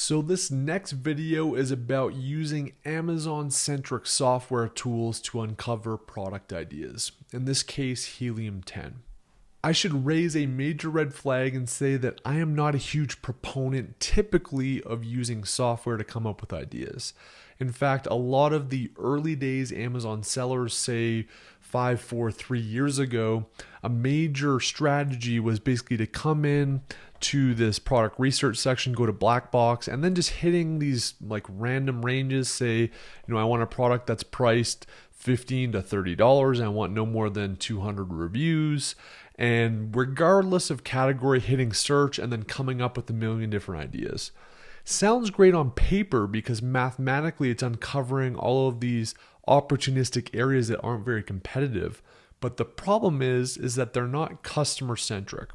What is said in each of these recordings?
So this next video is about using Amazon-centric software tools to uncover product ideas, in this case Helium 10. I should raise a major red flag and say that I am not a huge proponent typically of using software to come up with ideas. In fact, a lot of the early days Amazon sellers, say 5, 4, 3 years ago, a major strategy was basically to come in to this product research section, go to black box, and then just hitting these like random ranges. Say, I want a product that's priced $15 to $30. I want no more than 200 reviews. And regardless of category, hitting search and then coming up with a million different ideas. Sounds great on paper because mathematically it's uncovering all of these opportunistic areas that aren't very competitive. But the problem is that they're not customer centric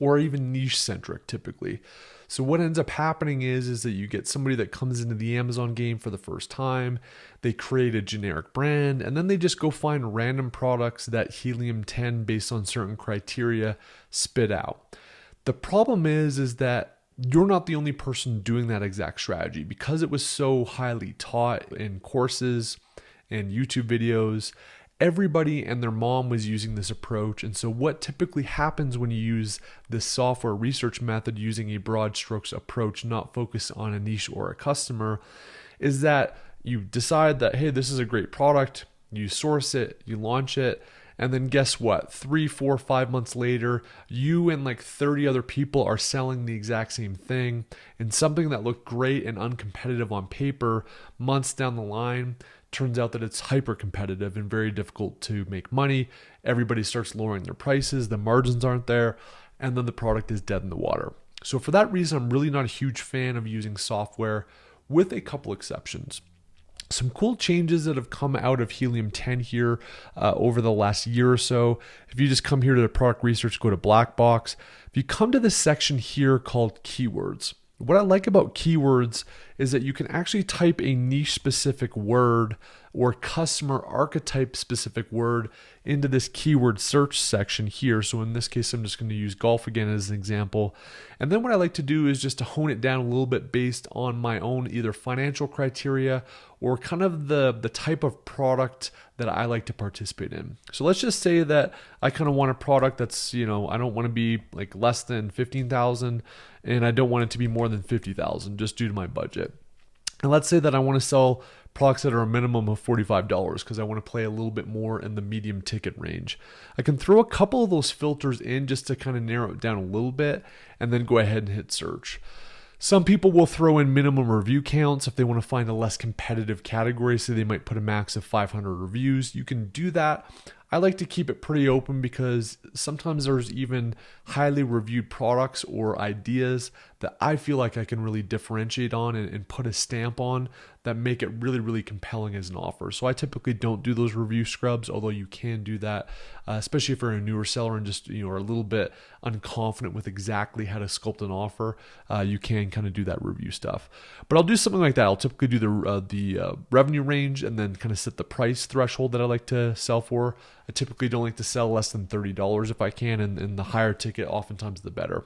or even niche centric typically. So what ends up happening is that you get somebody that comes into the Amazon game for the first time, they create a generic brand, and then they just go find random products that Helium 10 based on certain criteria spit out. The problem is that you're not the only person doing that exact strategy because it was so highly taught in courses and YouTube videos. Everybody and their mom was using this approach. And so what typically happens when you use this software research method using a broad strokes approach, not focused on a niche or a customer, is that you decide that, hey, this is a great product, you source it, you launch it, and then guess what? 3, 4, 5 months later, you and like 30 other people are selling the exact same thing. And something that looked great and uncompetitive on paper, months down the line, turns out that it's hyper competitive and very difficult to make money. Everybody starts lowering their prices, the margins aren't there, and then the product is dead in the water. So for that reason, I'm really not a huge fan of using software, with a couple exceptions. Some cool changes that have come out of Helium 10 here over the last year or so. If you just come here to the product research, go to black box. If you come to this section here called keywords, what I like about keywords is that you can actually type a niche specific word or customer archetype specific word into this keyword search section here. So in this case, I'm just going to use golf again as an example. And then what I like to do is just to hone it down a little bit based on my own either financial criteria or kind of the type of product that I like to participate in. So let's just say that I kind of want a product that's, I don't want to be like less than 15,000 and I don't want it to be more than 50,000 just due to my budget. And let's say that I want to sell products that are a minimum of $45 because I want to play a little bit more in the medium ticket range. I can throw a couple of those filters in just to kind of narrow it down a little bit and then go ahead and hit search. Some people will throw in minimum review counts if they want to find a less competitive category, so they might put a max of 500 reviews. You can do that. I like to keep it pretty open because sometimes there's even highly reviewed products or ideas that I feel like I can really differentiate on and put a stamp on that make it really, really compelling as an offer. So I typically don't do those review scrubs, although you can do that, especially if you're a newer seller and just are a little bit unconfident with exactly how to sculpt an offer. You can kind of do that review stuff. But I'll do something like that. I'll typically do the revenue range and then kind of set the price threshold that I like to sell for. I typically don't like to sell less than $30 if I can, and the higher ticket, oftentimes the better.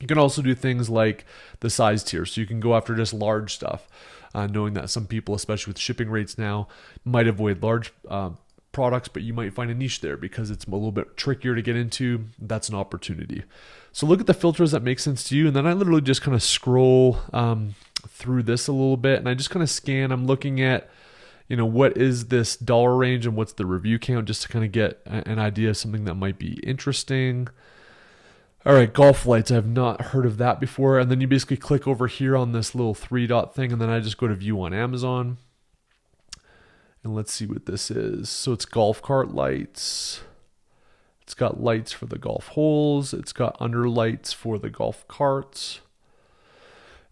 You can also do things like the size tier, so you can go after just large stuff, knowing that some people, especially with shipping rates now, might avoid large products, but you might find a niche there because it's a little bit trickier to get into. That's an opportunity. So look at the filters that make sense to you, and then I literally just kind of scroll through this a little bit, and I just kind of scan. I'm looking at what is this dollar range and what's the review count, just to kind of get an idea of something that might be interesting. All right, golf lights. I've not heard of that before. And then you basically click over here on this little 3-dot thing, and then I just go to view on Amazon. And let's see what this is. So it's golf cart lights. It's got lights for the golf holes. It's got under lights for the golf carts.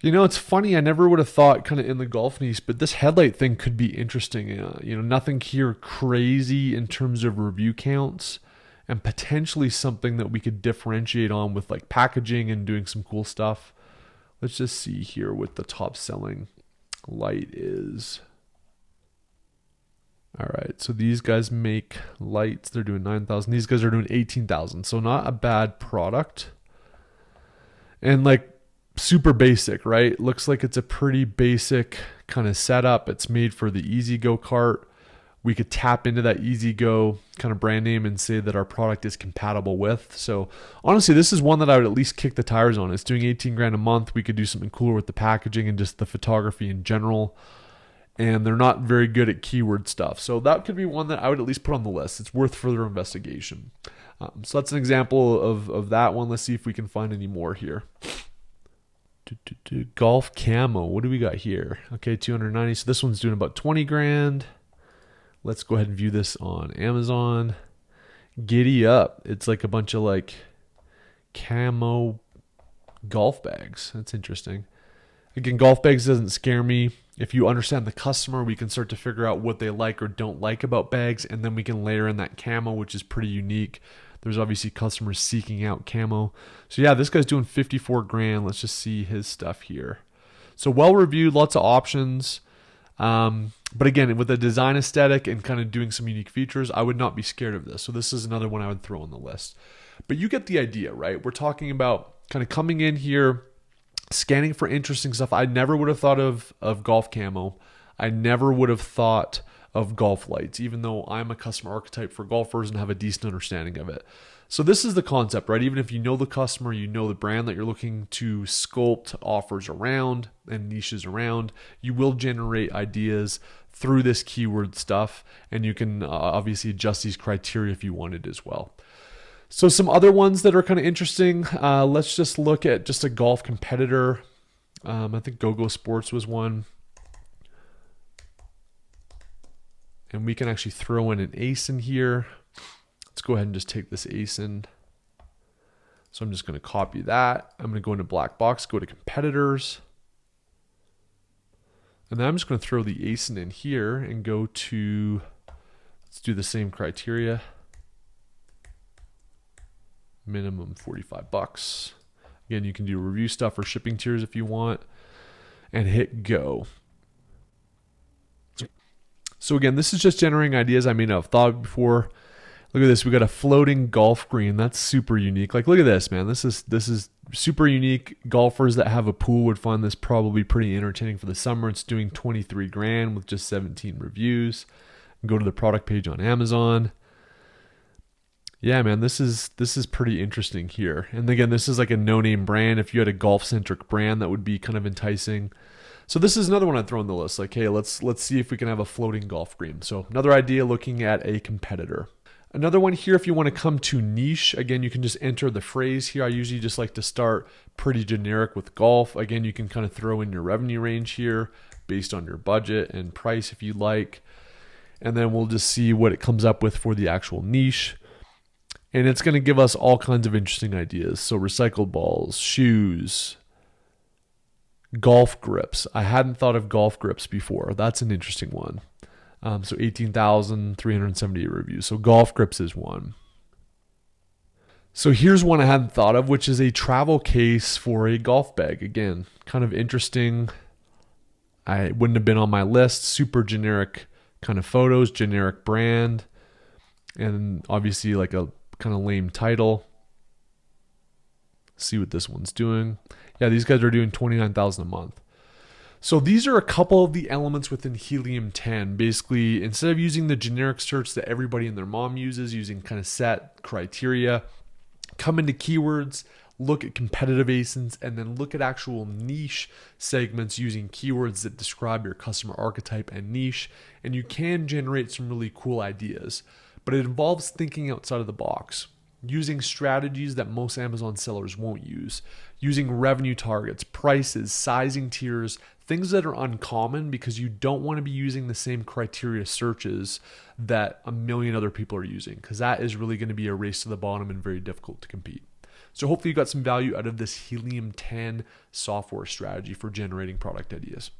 It's funny. I never would have thought kind of in the golf niche, but this headlight thing could be interesting. Nothing here crazy in terms of review counts, and potentially something that we could differentiate on with like packaging and doing some cool stuff. Let's just see here what the top selling light is. All right, so these guys make lights. They're doing 9,000. These guys are doing 18,000. So not a bad product. And like super basic, right? Looks like it's a pretty basic kind of setup. It's made for the Easy Go cart. We could tap into that Easy Go kind of brand name and say that our product is compatible with. So honestly, this is one that I would at least kick the tires on. It's doing 18 grand a month. We could do something cooler with the packaging and just the photography in general. And they're not very good at keyword stuff. So that could be one that I would at least put on the list. It's worth further investigation. So that's an example of that one. Let's see if we can find any more here. Golf camo. What do we got here? Okay, 290. So this one's doing about 20 grand. Let's go ahead and view this on Amazon. Giddy up. It's like a bunch of like camo golf bags. That's interesting. Again, golf bags doesn't scare me. If you understand the customer, we can start to figure out what they like or don't like about bags, and then we can layer in that camo, which is pretty unique. There's obviously customers seeking out camo. So yeah, this guy's doing 54 grand. Let's just see his stuff here. So well reviewed, lots of options. But again, with a design aesthetic and kind of doing some unique features, I would not be scared of this. So this is another one I would throw on the list. But you get the idea, right? We're talking about kind of coming in here, scanning for interesting stuff. I never would have thought of golf camo. I never would have thought of golf lights, even though I'm a customer archetype for golfers and have a decent understanding of it. So this is the concept, right? Even if you know the customer, you know the brand that you're looking to sculpt offers around and niches around, you will generate ideas through this keyword stuff, and you can obviously adjust these criteria if you wanted as well. So some other ones that are kind of interesting. Let's just look at just a golf competitor. I think GoGo Sports was one. And we can actually throw in an ASIN here. Let's go ahead and just take this ASIN. So I'm just going to copy that. I'm going to go into black box, go to competitors. And then I'm just going to throw the ASIN in here and go to, let's do the same criteria. Minimum $45. Again, you can do review stuff or shipping tiers if you want, and hit go. So again, this is just generating ideas I may not have thought of before. Look at this. We got a floating golf green. That's super unique. Like, look at this, man. This is super unique. Golfers that have a pool would find this probably pretty entertaining for the summer. It's doing 23 grand with just 17 reviews. Go to the product page on Amazon. Yeah, man, this is pretty interesting here. And again, this is like a no-name brand. If you had a golf-centric brand, that would be kind of enticing. So this is another one I'd throw on the list. Like, hey, let's see if we can have a floating golf green. So another idea, looking at a competitor. Another one here, if you want to come to niche, again, you can just enter the phrase here. I usually just like to start pretty generic with golf. Again, you can kind of throw in your revenue range here based on your budget and price if you like. And then we'll just see what it comes up with for the actual niche. And it's going to give us all kinds of interesting ideas. So recycled balls, shoes, golf grips. I hadn't thought of golf grips before. That's an interesting one. So 18,378 reviews. So golf grips is one. So here's one I hadn't thought of, which is a travel case for a golf bag. Again, kind of interesting. I wouldn't have been on my list. Super generic kind of photos, generic brand, and obviously like a kind of lame title. See what this one's doing. Yeah, these guys are doing 29,000 a month. So these are a couple of the elements within Helium 10. Basically, instead of using the generic search that everybody and their mom uses, using kind of set criteria, come into keywords, look at competitive ASINs, and then look at actual niche segments using keywords that describe your customer archetype and niche, and you can generate some really cool ideas. But it involves thinking outside of the box, using strategies that most Amazon sellers won't use, using revenue targets, prices, sizing tiers, things that are uncommon because you don't want to be using the same criteria searches that a million other people are using, because that is really going to be a race to the bottom and very difficult to compete. So hopefully you got some value out of this Helium 10 software strategy for generating product ideas.